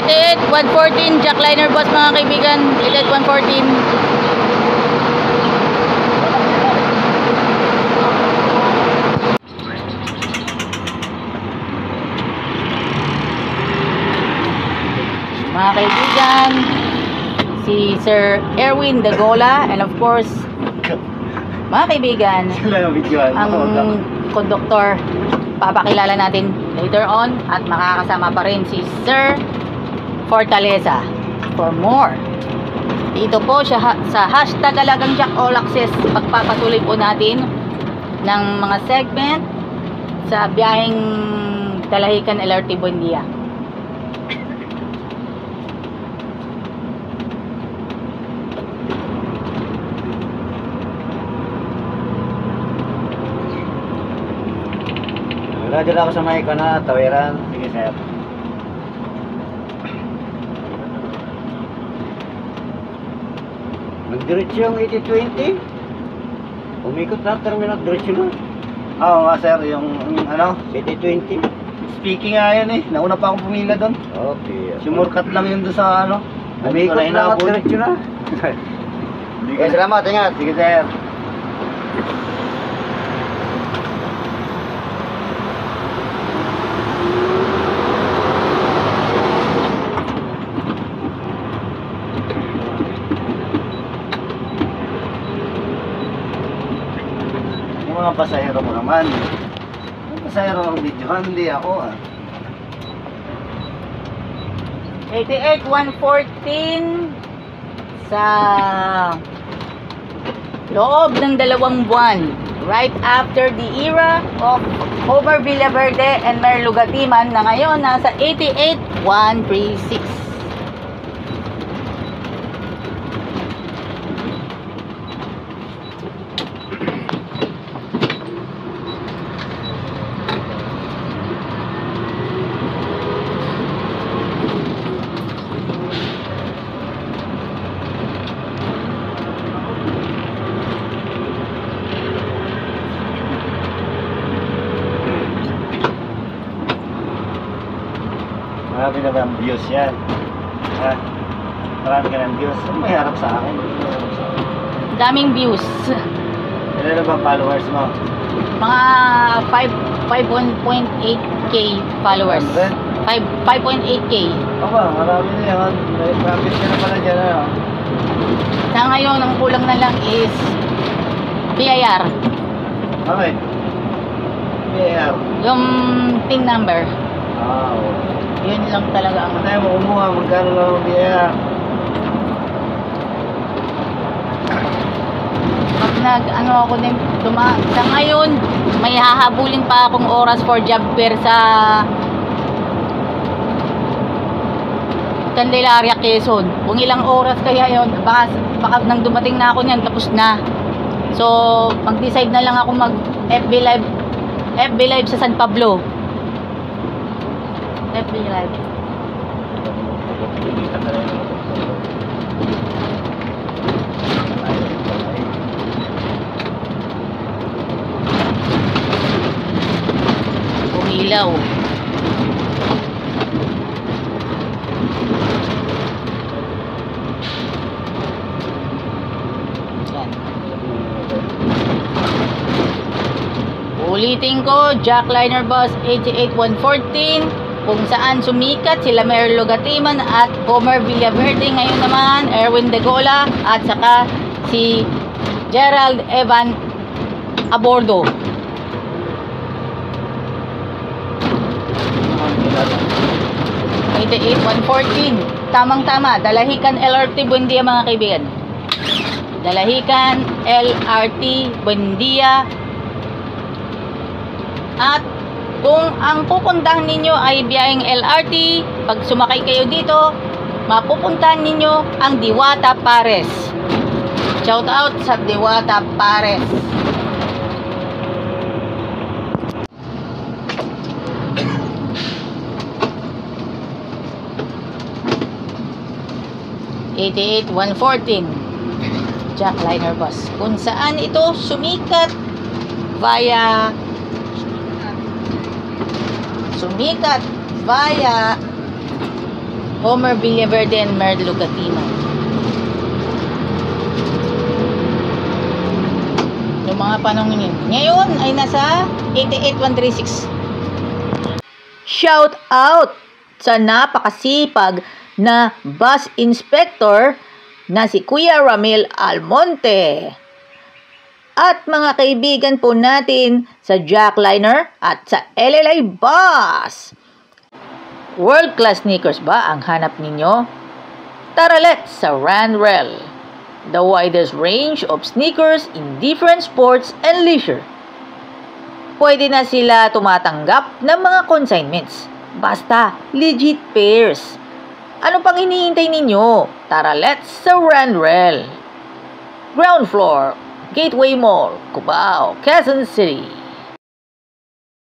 88-114 jackliner bus mga kaibigan. 88-114. Mga kaibigan, si Sir Erwin Dagola, and of course mga kaibigan, ang conductor papakilala natin later on, at makakasama pa rin si Sir Fortaleza for more. Dito po siya sa hashtag Alagang Jack All Access. Pagpapatuloy po natin ng mga segment sa biyaheng Dalahican LRT Buendia. Radyo ako sa may na tawiran. Sige sir. Nagdiretso yung 8020. Umikot na terminal diretso na. Oo nga sir, yung ano, 8020. Speaking nga yan eh. Nauna pa akong pumila doon. Okay. Sumurkat lang yun doon sa ano. Umikot na at diretso na. Okay, salamat. Ingat. Sige sir. Mga pasahero mo naman. Yung pasahero ng videohan, hindi ako 88-114 sa loob ng 2 buwan, right after the era of Homer Villaverde and Mayor Lugatiman, na ngayon nasa 88-136. Marami na ba ang views yan? Ha? Marami ka ng views. Ano may harap sa akin? Daming views. Ilan na ba followers mo? Mga 5.8k followers. 5.8k. Aba, marami na yan. Marami ka na pala dyan. Ano? Sa ngayon, ang kulang na lang is BIR. Okay. BIR. Yung PIN number. Okay. Yun lang talaga ang... Ano tayo mo kumuha? Magkano lang ang BIR? Pag nag-ano ako din, sa ngayon, may hahabulin pa akong oras for job fair sa Candelaria, Quezon. Kung ilang oras kaya yun, baka nang dumating na ako niyan, tapos na. So, mag-decide na lang ako mag-FB live sa San Pablo. FB live. Umilaw. Yan. Ulitin ko, jackliner bus 88-114, kung saan sumikat sila Mayor Lugatiman at Homer Villaverde. Ngayon naman, Erwin Dagola at saka si Gerald Evan Abordo. Tamang-tama, Dalahican LRT Buendia mga kaibigan. Dalahican LRT Buendia. At kung ang pupuntahan ninyo ay biyaheng LRT, pag sumakay kayo dito, mapupuntahan ninyo ang Diwata Pares. Shout out sa Diwata Pares. (88-114) jackliner bus, kung saan ito sumikat via Homer Villaverde and Merlo Gatiman. Yung mga panahon yun. Ngayon ay nasa 88,136. Shout out sa napakasipag na bus inspector na si Kuya Ramil Almonte. At mga kaibigan po natin sa Jackliner at sa LLA Bus. World class sneakers ba ang hanap ninyo? Tara let's sa Ranrel, the widest range of sneakers in different sports and leisure. Pwede na sila tumatanggap ng mga consignments. Basta legit pairs. Ano pang hinihintay ninyo? Tara let's sa Ranrel. Ground floor, Gateway Mall, Cubao, Quezon City.